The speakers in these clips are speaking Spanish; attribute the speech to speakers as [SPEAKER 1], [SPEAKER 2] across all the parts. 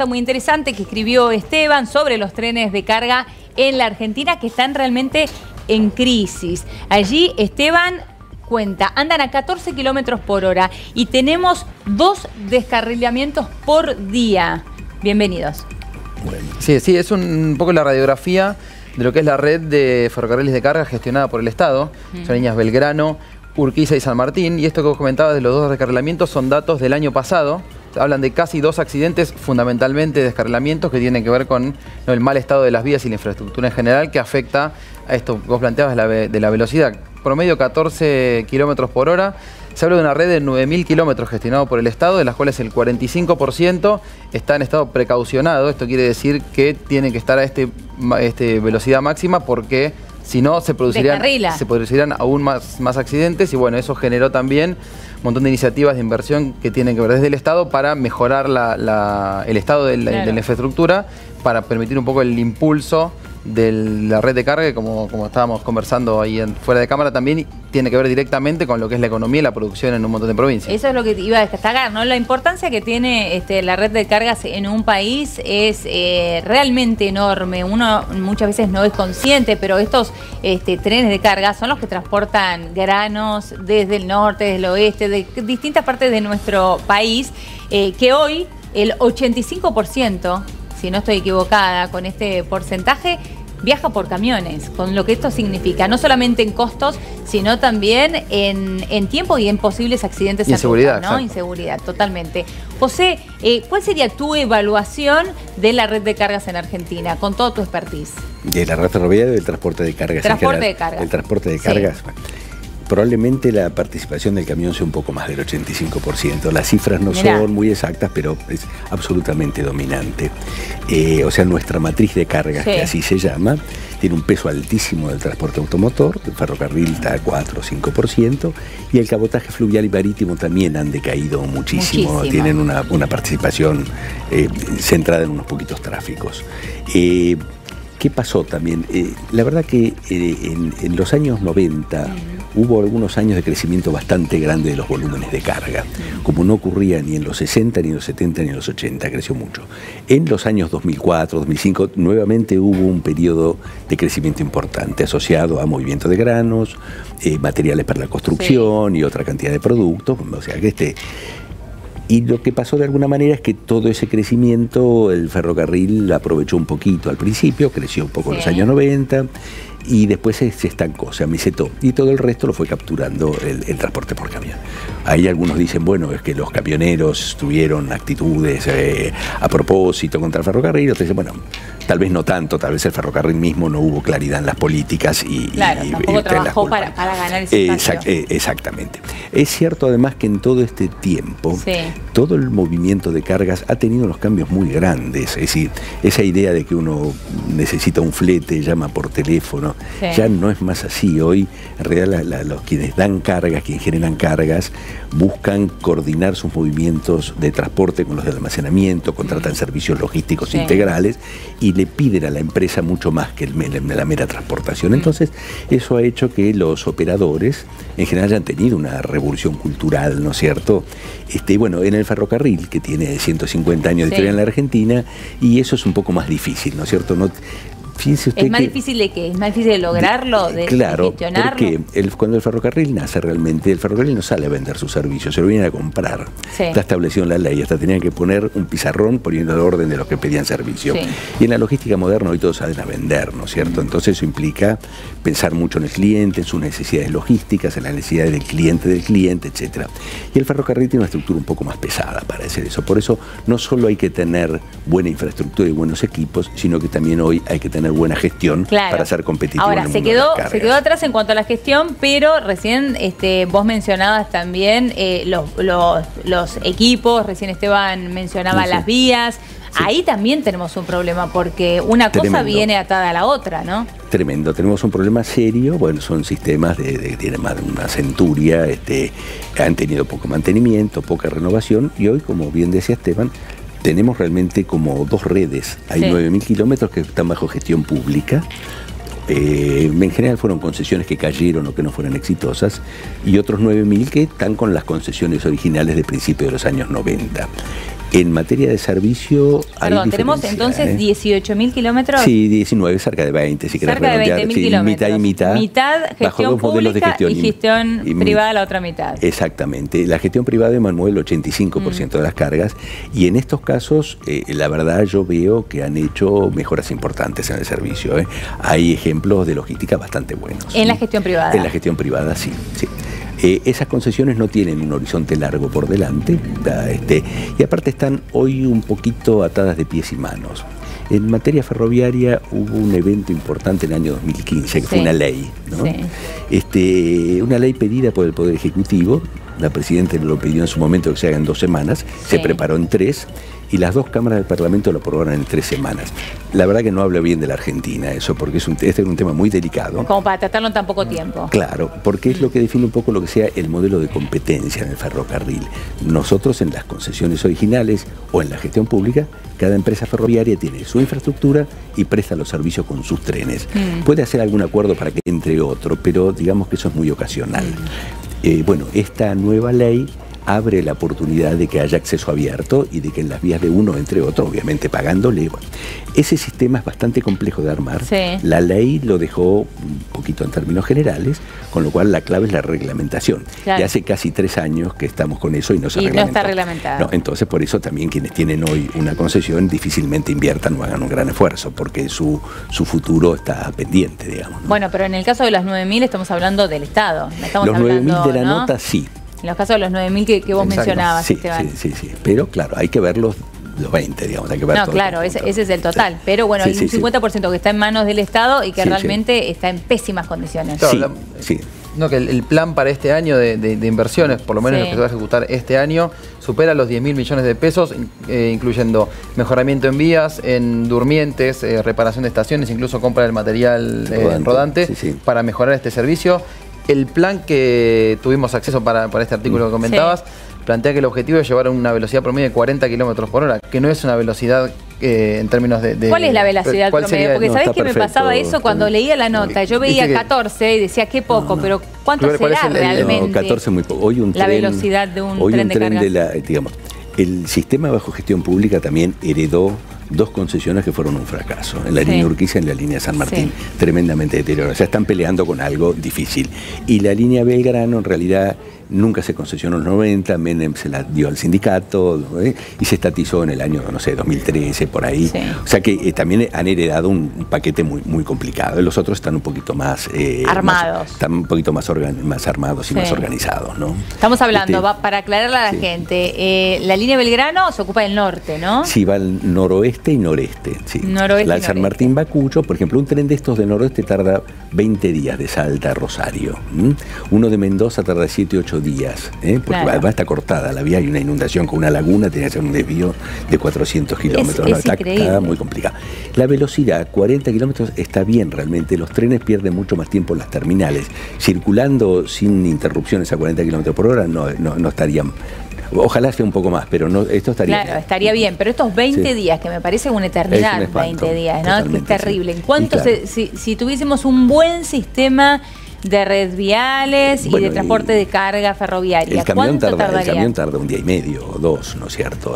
[SPEAKER 1] Muy interesante que escribió Esteban sobre los trenes de carga en la Argentina que están realmente en crisis. Allí Esteban cuenta, andan a 14 kilómetros por hora y tenemos 2 descarrilamientos por día. Bienvenidos.
[SPEAKER 2] Bueno. Sí, es un poco la radiografía de lo que es la red de ferrocarriles de carga gestionada por el Estado. Son líneas Belgrano, Urquiza y San Martín. Y esto que vos comentabas de los 2 descarrilamientos son datos del año pasado. Hablan de casi 2 accidentes, fundamentalmente descarrilamientos, que tienen que ver con el mal estado de las vías y la infraestructura en general, que afecta a esto que vos planteabas de la velocidad. Promedio 14 kilómetros por hora. Se habla de una red de 9.000 kilómetros gestionado por el Estado, de las cuales el 45% está en estado precaucionado. Esto quiere decir que tienen que estar a velocidad máxima porque si no se producirían aún más accidentes. Y bueno, eso generó también un montón de iniciativas de inversión que tienen que ver desde el Estado para mejorar el estado de la infraestructura, para permitir un poco el impulso de la red de carga, que como estábamos conversando ahí fuera de cámara, también tiene que ver directamente con lo que es la economía y la producción en un montón de provincias. Eso es lo que iba a destacar, ¿no? La importancia que tiene la red de cargas en un país es realmente enorme. Uno muchas veces no es consciente, pero estos trenes de carga son los que transportan granos desde el norte, desde el oeste, de distintas partes de nuestro país, que hoy el 85%, si no estoy equivocada con este porcentaje, viaja por camiones, con lo que esto significa, no solamente en costos, sino también en tiempo y en posibles accidentes. Inseguridad,
[SPEAKER 1] ¿no? Inseguridad, totalmente. José, ¿cuál sería tu evaluación de la red de cargas en Argentina, con todo tu expertise?
[SPEAKER 3] ¿De la red ferroviaria o del transporte de cargas?
[SPEAKER 1] Transporte de cargas.
[SPEAKER 3] El transporte de cargas. Sí. Probablemente la participación del camión sea un poco más del 85%. Las cifras no son muy exactas, pero es absolutamente dominante. O sea, nuestra matriz de cargas, que así se llama, tiene un peso altísimo del transporte automotor. El ferrocarril está a 4 o 5%. Y el cabotaje fluvial y marítimo también han decaído muchísimo. Tienen una participación centrada en unos poquitos tráficos. ¿Qué pasó también? La verdad que en los años 90 hubo algunos años de crecimiento bastante grande de los volúmenes de carga, como no ocurría ni en los 60, ni en los 70, ni en los 80, creció mucho. En los años 2004, 2005, nuevamente hubo un periodo de crecimiento importante asociado a movimiento de granos, materiales para la construcción y otra cantidad de productos, o sea que y lo que pasó de alguna manera es que todo ese crecimiento el ferrocarril aprovechó un poquito al principio, creció un poco en los años 90 y después se estancó, se amesetó y todo el resto lo fue capturando el transporte por camión. Ahí algunos dicen, bueno, es que los camioneros tuvieron actitudes a propósito contra el ferrocarril, otros dicen, bueno, tal vez no tanto, tal vez el ferrocarril mismo no hubo claridad en las políticas
[SPEAKER 1] tampoco trabajó para ganar ese espacio.
[SPEAKER 3] Exactamente. Es cierto además que en todo este tiempo, todo el movimiento de cargas ha tenido unos cambios muy grandes. Es decir, esa idea de que uno necesita un flete, llama por teléfono, ya no es más así. Hoy, en realidad, los quienes dan cargas, quienes generan cargas, buscan coordinar sus movimientos de transporte con los de almacenamiento, contratan servicios logísticos integrales y le piden a la empresa mucho más que la mera transportación. Entonces, eso ha hecho que los operadores, en general, hayan tenido una revolución cultural, ¿no es cierto? Bueno, en el ferrocarril, que tiene 150 años de historia en la Argentina, y eso es un poco más difícil, ¿no es cierto? Fíjese usted, ¿es más difícil de qué? ¿Es más difícil de lograrlo, de gestionarlo? Porque cuando el ferrocarril nace realmente, el ferrocarril no sale a vender sus servicios, se lo vienen a comprar. Está establecido en la ley, hasta tenían que poner un pizarrón poniendo el orden de los que pedían servicio. Y en la logística moderna hoy todos salen a vender, ¿no es cierto? Entonces eso implica pensar mucho en el cliente, en sus necesidades logísticas, en las necesidades del cliente, etc. Y el ferrocarril tiene una estructura un poco más pesada para hacer eso. Por eso no solo hay que tener buena infraestructura y buenos equipos, sino que también hoy hay que tener buena gestión para ser competitivo.
[SPEAKER 1] Ahora, se quedó atrás en cuanto a la gestión, pero recién vos mencionabas también los equipos, recién Esteban mencionaba las vías. Ahí también tenemos un problema, porque una cosa viene atada a la otra, ¿no?
[SPEAKER 3] Tremendo, tenemos un problema serio. Bueno, son sistemas tienen más de una centuria, han tenido poco mantenimiento, poca renovación, y hoy, como bien decía Esteban, tenemos realmente como 2 redes. Hay 9.000 kilómetros que están bajo gestión pública. En general fueron concesiones que cayeron o que no fueron exitosas, y otros 9.000 que están con las concesiones originales de principios de los años 90. En materia de servicio...
[SPEAKER 1] Perdón, tenemos entonces 18.000 kilómetros.
[SPEAKER 3] Sí, 19, cerca de 20, si querés redondear.
[SPEAKER 1] Cerca de 20.000 kilómetros.
[SPEAKER 3] Mitad y mitad.
[SPEAKER 1] Mitad gestión pública y gestión privada la otra mitad.
[SPEAKER 3] Exactamente. La gestión privada mueve el 85% de las cargas, y en estos casos, la verdad, yo veo que han hecho mejoras importantes en el servicio. Hay ejemplos de logística bastante buenos.
[SPEAKER 1] ¿En la gestión privada?
[SPEAKER 3] En la gestión privada, sí. Esas concesiones no tienen un horizonte largo por delante, y aparte están hoy un poquito atadas de pies y manos. En materia ferroviaria hubo un evento importante en el año 2015, que fue una ley, ¿no? Una ley pedida por el Poder Ejecutivo. La Presidenta lo pidió en su momento que se haga en 2 semanas, se preparó en 3, y las 2 cámaras del Parlamento lo aprobaron en 3 semanas. La verdad que no habla bien de la Argentina eso, porque este es un tema muy delicado.
[SPEAKER 1] Como para tratarlo en tan poco tiempo.
[SPEAKER 3] Claro, porque es lo que define un poco lo que sea el modelo de competencia en el ferrocarril. Nosotros, en las concesiones originales o en la gestión pública, cada empresa ferroviaria tiene su infraestructura y presta los servicios con sus trenes. Puede hacer algún acuerdo para que entre otro, pero digamos que eso es muy ocasional. Bueno, esta nueva ley abre la oportunidad de que haya acceso abierto y de que en las vías de uno entre otro, obviamente pagándole. Ese sistema es bastante complejo de armar. La ley lo dejó un poquito en términos generales, con lo cual la clave es la reglamentación. Y hace casi 3 años que estamos con eso y no se reglamentó.
[SPEAKER 1] No está reglamentado.
[SPEAKER 3] No, entonces por eso también quienes tienen hoy una concesión difícilmente inviertan o hagan un gran esfuerzo, porque su futuro está pendiente, digamos, ¿no?
[SPEAKER 1] Bueno, pero en el caso de los 9.000 estamos hablando del Estado.
[SPEAKER 3] Los 9.000 de la nota, sí.
[SPEAKER 1] En los casos de los 9.000 que vos mencionabas, Esteban.
[SPEAKER 3] Sí. Pero claro, hay que ver los 20, digamos, hay que ver todo.
[SPEAKER 1] Claro, ese es el total. Pero bueno, hay un 50% que está en manos del Estado y que realmente está en pésimas condiciones.
[SPEAKER 2] Claro, No, que el plan para este año de inversiones, por lo menos lo que se va a ejecutar este año, supera los 10.000 millones de pesos, incluyendo mejoramiento en vías, en durmientes, reparación de estaciones, incluso compra del material rodante para mejorar este servicio. El plan que tuvimos acceso para este artículo que comentabas plantea que el objetivo es llevar a una velocidad promedio de 40 kilómetros por hora, que no es una velocidad en términos de...
[SPEAKER 1] ¿Cuál es la velocidad promedio? Porque ¿sabés que me pasaba eso cuando leía la nota? Yo veía 14 y decía, qué poco, pero ¿cuánto será realmente?
[SPEAKER 3] 14 muy poco. Hoy
[SPEAKER 1] la velocidad de un tren de carga.
[SPEAKER 3] Digamos, el sistema bajo gestión pública también heredó 2 concesiones que fueron un fracaso, en la línea Urquiza y en la línea San Martín, tremendamente deterioradas. O sea, están peleando con algo difícil. Y la línea Belgrano, en realidad, nunca se concesionó en los 90, Menem se la dio al sindicato, y se estatizó en el año, no sé, 2013, por ahí. O sea que también han heredado un paquete muy complicado. Los otros están un poquito más...
[SPEAKER 1] armados.
[SPEAKER 3] Están un poquito más armados y más organizados, ¿no?
[SPEAKER 1] Estamos hablando, para aclararle a la gente, la línea Belgrano se ocupa del norte, ¿no?
[SPEAKER 3] Sí, va al noroeste y noreste. La San Martín va a Cuyo, por ejemplo, un tren de estos del noroeste tarda 20 días de Salta a Rosario. Uno de Mendoza tarda 7-8 días, porque además está cortada la vía, hay una inundación con una laguna, tiene que hacer un desvío de 400 kilómetros. Está muy complicado. La velocidad, 40 kilómetros, está bien realmente. Los trenes pierden mucho más tiempo en las terminales. Circulando sin interrupciones a 40 kilómetros por hora no estarían... Ojalá sea un poco más, pero no, esto estaría...
[SPEAKER 1] Claro, estaría bien, pero estos 20 días, que me parece una eternidad, 20 días, ¿no? Que es terrible. ¿En cuánto si tuviésemos un buen sistema de red viales y de transporte de carga ferroviaria, ¿cuánto tardaría?
[SPEAKER 3] El camión tarda 1 día y medio o 2, ¿no es cierto?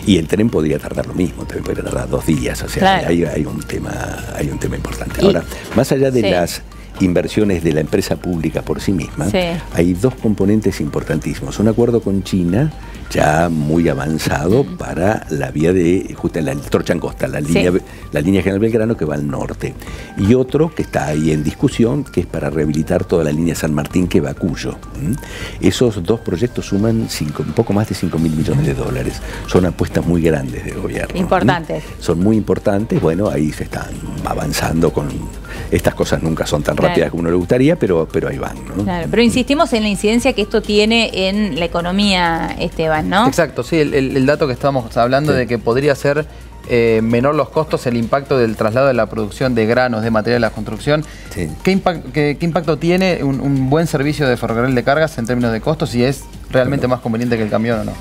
[SPEAKER 3] Y el tren podría tardar lo mismo, también podría tardar 2 días, o sea, hay un tema importante. Ahora, más allá de las inversiones de la empresa pública por sí misma, hay 2 componentes importantísimos. Un acuerdo con China, ya muy avanzado, para la vía de justo en la Torchancosta, la línea General Belgrano, que va al norte. Y otro que está ahí en discusión, que es para rehabilitar toda la línea San Martín, que va a Cuyo. Esos 2 proyectos suman un poco más de 5.000 millones de dólares. Son apuestas muy grandes del gobierno.
[SPEAKER 1] Importantes.
[SPEAKER 3] Son muy importantes. Bueno, ahí se están avanzando con... Estas cosas nunca son tan rápidas como uno le gustaría, pero ahí van, ¿no?
[SPEAKER 1] Claro, pero insistimos en la incidencia que esto tiene en la economía, Esteban, ¿no?
[SPEAKER 2] Exacto, sí, el dato que estábamos hablando de que podría ser menor los costos, el impacto del traslado de la producción de granos, de material de la construcción. ¿Qué impacto tiene un buen servicio de ferrocarril de cargas en términos de costos, si es realmente más conveniente que el camión o no?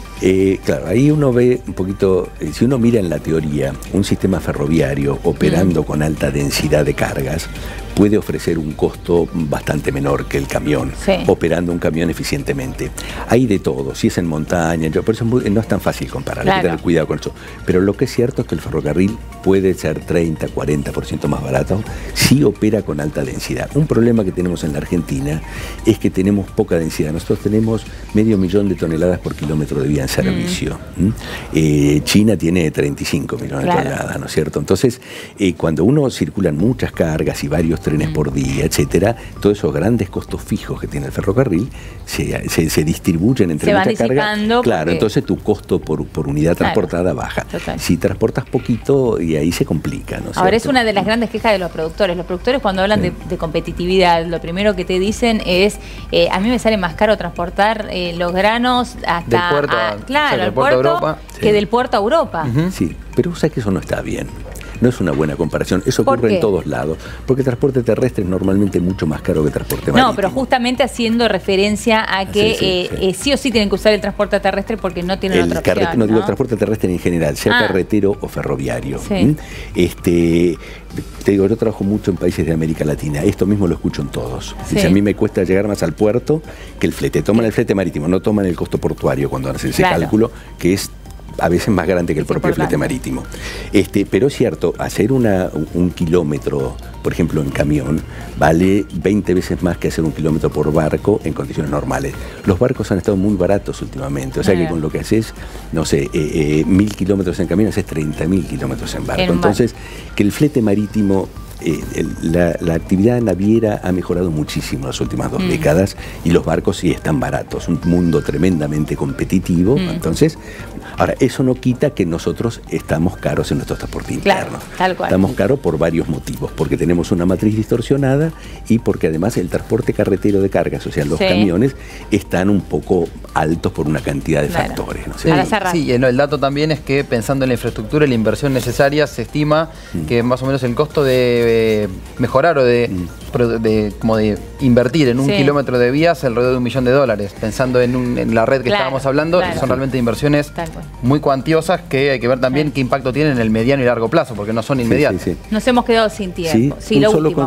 [SPEAKER 3] Claro, ahí uno ve un poquito, si uno mira en la teoría, un sistema ferroviario operando con alta densidad de cargas puede ofrecer un costo bastante menor que el camión, operando un camión eficientemente. Hay de todo, si es en montaña, por eso no es tan fácil comparar, hay que tener cuidado con eso. Pero lo que es cierto es que el ferrocarril puede ser 30, 40% más barato si opera con alta densidad. Un problema que tenemos en la Argentina es que tenemos poca densidad. Nosotros tenemos 500.000 de toneladas por kilómetro de vía en servicio. China tiene 35 millones de toneladas, ¿no es cierto? Entonces, cuando uno circulan muchas cargas y varios trenes por día, etcétera, todos esos grandes costos fijos que tiene el ferrocarril se distribuyen entre muchas cargas. Claro, entonces tu costo por unidad transportada baja. Si transportas poquito, y ahí se complica, ¿no es
[SPEAKER 1] Ahora,
[SPEAKER 3] cierto?
[SPEAKER 1] es una de las grandes quejas de los productores. Los productores, cuando hablan de competitividad, lo primero que te dicen es, a mí me sale más caro transportar los granos hasta
[SPEAKER 2] del puerto,
[SPEAKER 1] al puerto a Europa, que del puerto a Europa.
[SPEAKER 3] Sí, pero vos sabés que eso no está bien. No es una buena comparación. Eso ocurre en todos lados. Porque el transporte terrestre es normalmente mucho más caro que el transporte marítimo.
[SPEAKER 1] No, pero justamente haciendo referencia a que sí o sí tienen que usar el transporte terrestre porque no tienen otra opción.
[SPEAKER 3] No digo el transporte terrestre en general, sea carretero o ferroviario. Te digo, yo trabajo mucho en países de América Latina. Esto mismo lo escucho en todos. Dice, a mí me cuesta llegar más al puerto que el flete. Toman el flete marítimo, no toman el costo portuario cuando hacen ese cálculo, que es a veces más grande que el propio flete marítimo. Pero es cierto, hacer un kilómetro, por ejemplo, en camión, vale 20 veces más que hacer un kilómetro por barco en condiciones normales. Los barcos han estado muy baratos últimamente, o sea que con lo que haces, no sé, 1.000 kilómetros en camión, haces 30.000 kilómetros en barco. Entonces, que el flete marítimo... la actividad naviera ha mejorado muchísimo en las últimas 2 décadas y los barcos sí están baratos, un mundo tremendamente competitivo. Entonces, ahora, eso no quita que nosotros estamos caros en nuestro transporte interno.
[SPEAKER 1] Tal cual.
[SPEAKER 3] Estamos caros por varios motivos, porque tenemos una matriz distorsionada y porque además el transporte carretero de cargas, o sea, los camiones, están un poco altos por una cantidad de factores, ¿no?
[SPEAKER 2] Sí, el dato también es que pensando en la infraestructura y la inversión necesaria, se estima que más o menos el costo de mejorar o de invertir en un kilómetro de vías alrededor de $1 millón, pensando en la red que estábamos hablando, son realmente inversiones muy cuantiosas que hay que ver también qué impacto tienen en el mediano y largo plazo, porque no son inmediatas.
[SPEAKER 1] Nos hemos quedado sin tiempo.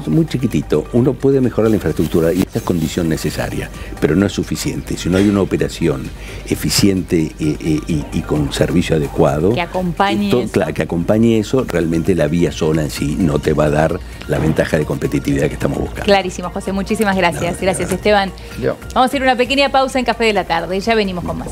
[SPEAKER 3] Muy chiquitito, uno puede mejorar la infraestructura y esa es condición necesaria, pero no es suficiente. Si no hay una operación eficiente y con servicio adecuado, que acompañe eso, realmente la vía sola en sí no te va a dar la ventaja de competitividad que estamos buscando.
[SPEAKER 1] Clarísimo, José. Muchísimas gracias. Gracias, Esteban. Vamos a ir a una pequeña pausa en Café de la Tarde y ya venimos con más.